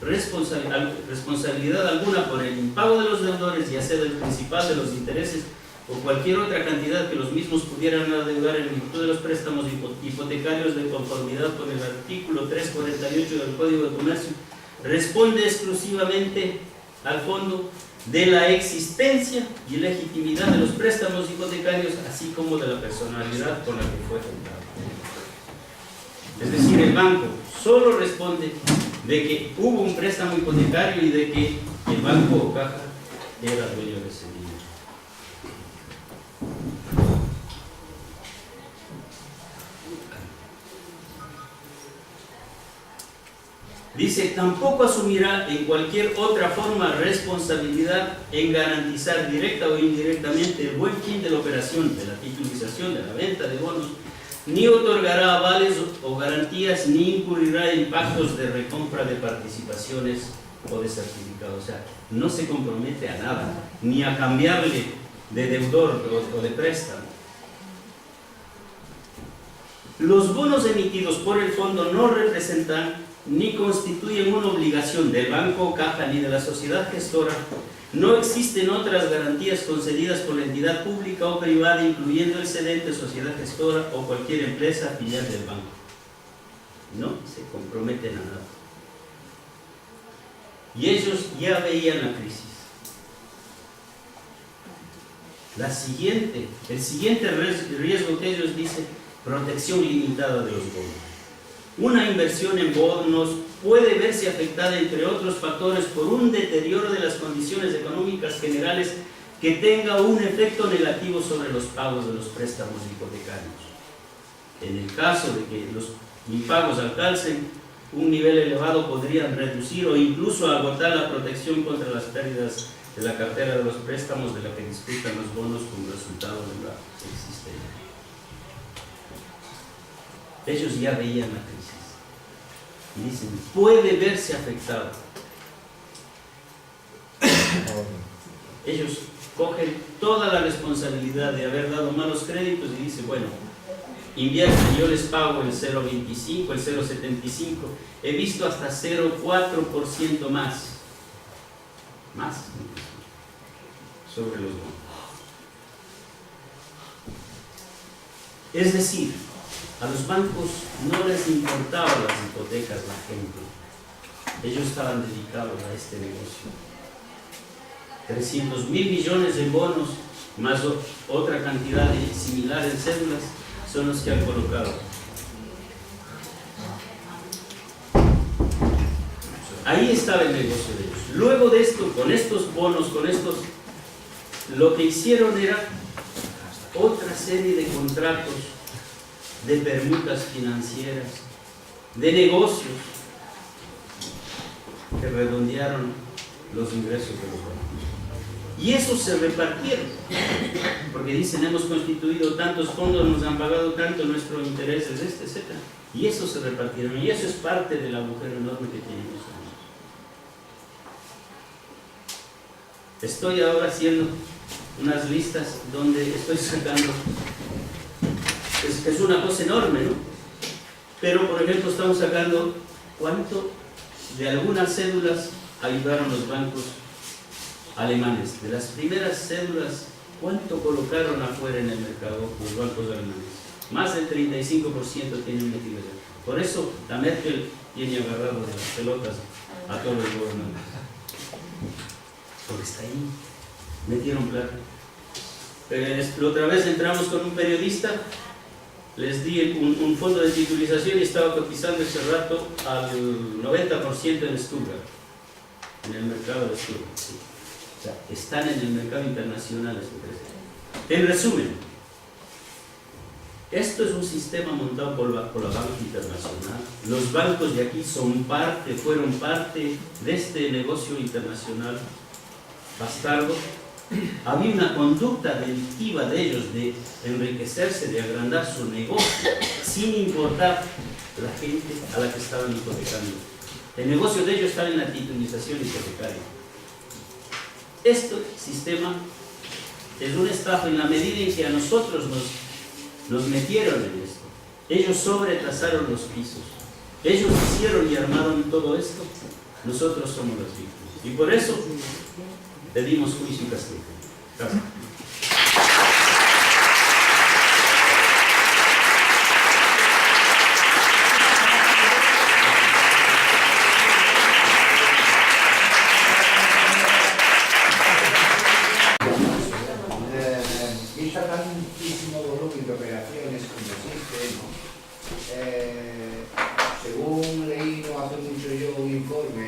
Speaker 1: responsabilidad alguna por el impago de los deudores, ya sea del principal, de los intereses o cualquier otra cantidad que los mismos pudieran adeudar en virtud de los préstamos hipotecarios de conformidad con el artículo 348 del Código de Comercio. Responde exclusivamente al fondo de la existencia y legitimidad de los préstamos hipotecarios, así como de la personalidad con la que fue comprado. Es decir, el banco solo responde de que hubo un préstamo hipotecario y de que el banco o caja era dueño de ese dinero. Dice, tampoco asumirá en cualquier otra forma responsabilidad en garantizar directa o indirectamente el buen fin de la operación, de la titulización, de la venta de bonos, ni otorgará avales o garantías, ni incurrirá en pactos de recompra de participaciones o de certificados. O sea, no se compromete a nada, ni a cambiarle de deudor o de préstamo. Los bonos emitidos por el fondo no representan ni constituyen una obligación del banco o caja ni de la sociedad gestora. No existen otras garantías concedidas por la entidad pública o privada, incluyendo el cedente, sociedad gestora o cualquier empresa filial del banco. No se comprometen a nada. y ellos ya veían la crisis. El siguiente riesgo que ellos dicen, protección limitada de los bonos. Una inversión en bonos puede verse afectada, entre otros factores, por un deterioro de las condiciones económicas generales que tenga un efecto negativo sobre los pagos de los préstamos hipotecarios. En el caso de que los impagos alcancen un nivel elevado, podrían reducir o incluso agotar la protección contra las pérdidas de la cartera de los préstamos de la que disfrutan los bonos como resultado de la existencia. Ellos ya veían la crisis y dicen, puede verse afectado. Ellos cogen toda la responsabilidad de haber dado malos créditos y dicen, bueno, invierten, yo les pago el 0,25, el 0,75, he visto hasta 0,4% más sobre los bonos. Es decir, a los bancos no les importaban las hipotecas, la gente. Ellos estaban dedicados a este negocio. 300.000 millones de bonos, más otra cantidad similar en cédulas, son los que han colocado. Ahí estaba el negocio de ellos. Luego de esto, con estos bonos, lo que hicieron era otra serie de contratos, de permutas financieras, de negocios que redondearon los ingresos de los bancos. Y esos se repartieron, porque dicen, hemos constituido tantos fondos, nos han pagado tanto nuestros intereses, etc. Y esos se repartieron, y eso es parte del agujero enorme que tenemos. Estoy ahora haciendo unas listas donde estoy sacando, es una cosa enorme, ¿no? Pero, por ejemplo, estamos sacando cuánto de algunas cédulas ayudaron los bancos alemanes. De las primeras cédulas, ¿cuánto colocaron afuera en el mercado los bancos alemanes? Más del 35% tienen metido allá. Por eso la Merkel tiene agarrado de las pelotas a todos los gobernantes. Porque está ahí, metieron plata. Pero otra vez entramos con un periodista, les di un fondo de titulización y estaba cotizando ese rato al 90% en Stuttgart, en el mercado de Stuttgart. Sí. O sea, están en el mercado internacional. En resumen, esto es un sistema montado por la banca internacional. Los bancos de aquí fueron parte de este negocio internacional bastardo. Había una conducta delictiva de ellos de enriquecerse, de agrandar su negocio, sin importar la gente a la que estaban hipotecando. El negocio de ellos estaba en la titulización hipotecaria. Este sistema es una estafa en la medida en que a nosotros nos metieron en esto. Ellos sobretasaron los pisos. Ellos hicieron y armaron todo esto. Nosotros somos las víctimas. Y por eso pedimos juicio y castigo. Gracias.
Speaker 7: Visto tantísimo volumen de operaciones como existe, ¿no? Según leí no hace mucho yo un informe,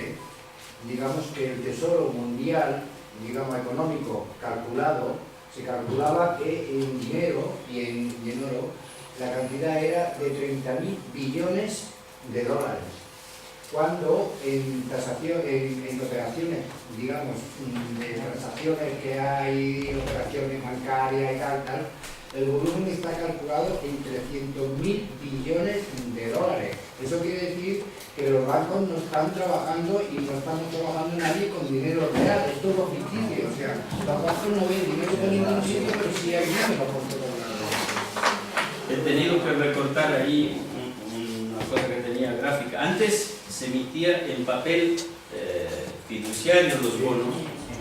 Speaker 7: digamos que el Tesoro Mundial, digamos económico, calculado, se calculaba que en dinero y en oro la cantidad era de 30.000 billones de dólares, cuando en operaciones, digamos, de transacciones que hay, operaciones bancarias y tal, el volumen está calculado en 300.000 billones de dólares. Eso quiere decir que los bancos no están trabajando y no estamos trabajando nadie con dinero real, es todo ficticio. O sea, los bancos no ven dinero poniendo en un sitio, pero sí hay dinero por todo lado.
Speaker 1: He tenido que recortar ahí una cosa que tenía gráfica. Antes se emitía en papel fiduciario los bonos,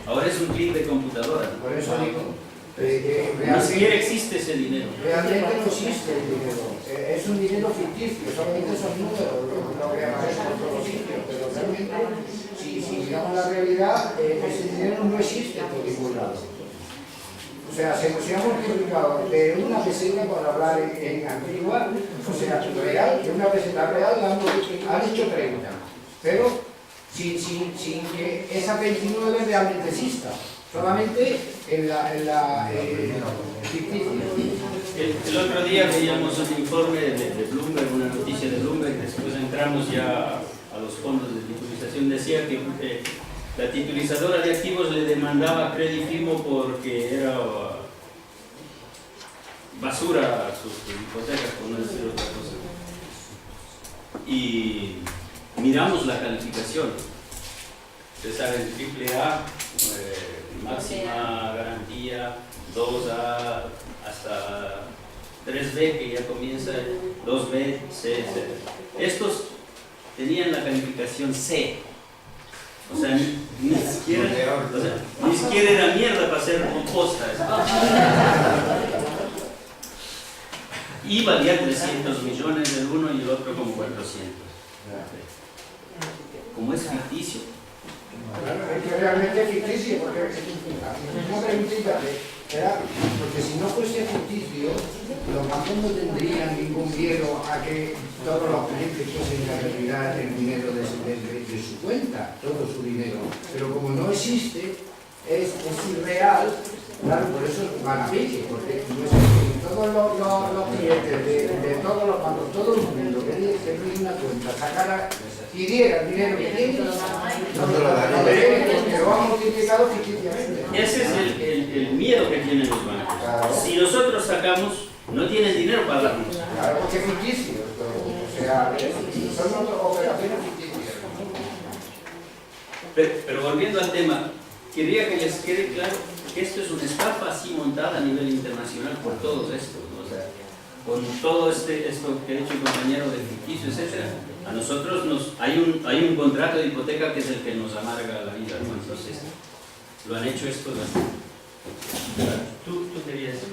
Speaker 1: ahora es un clic de computadora.
Speaker 7: Por eso digo,
Speaker 1: Ni siquiera existe ese dinero.
Speaker 7: realmente no existe el dinero, es un dinero ficticio, solamente son números, lo que aparece en todos los sitios, pero realmente si digamos la realidad, ese dinero no existe por ningún lado. O sea, se ha multiplicado de una peseta, por hablar en antigua, o sea, real, de una peseta real han hecho 30, pero sin que esa 29 realmente exista, solamente en la ficticia.
Speaker 1: El otro día veíamos un informe de Bloomberg, una noticia de Bloomberg, después entramos ya a los fondos de titulización, decía que la titulizadora de activos le demandaba a Credit Firmo porque era basura sus hipotecas, por no decir otra cosa. Y miramos la calificación. Ustedes saben, AAA, máxima garantía, 2A, hasta 3B, que ya comienza, 2B, C, etc. Estos tenían la calificación C. O sea, ni siquiera era mierda para hacer composta. Y valía 300 millones el uno y el otro como 400. Como es ficticio.
Speaker 7: Claro, es que realmente es ficticio, porque una preguntita era, porque si no fuese ficticio, los bancos no tendrían ningún miedo a que todos los clientes fuesen a retirar el dinero de su cuenta, todo su dinero. Pero como no existe, es irreal, claro, por eso van a pique, porque no existe. Todos los clientes de todos los bancos, todo el mundo que tiene una cuenta, sacara y diera el dinero que tiene, no te lo daría, porque lo han multiplicado ficticiamente.
Speaker 1: Ese es el miedo que tienen los bancos.
Speaker 7: Claro.
Speaker 1: Si nosotros sacamos, no tienen dinero para darnos.
Speaker 7: Claro, porque es ficticio. O sea, son operaciones ficticias.
Speaker 1: Pero volviendo al tema, quería que les quede claro que esto es una estafa así montada a nivel internacional por todos estos, ¿no? O sea, con todo esto que ha dicho el compañero de ficticio, etcétera, a nosotros hay un contrato de hipoteca que es el que nos amarga la vida, ¿no? Entonces, lo han hecho esto. ¿Tú querías decir?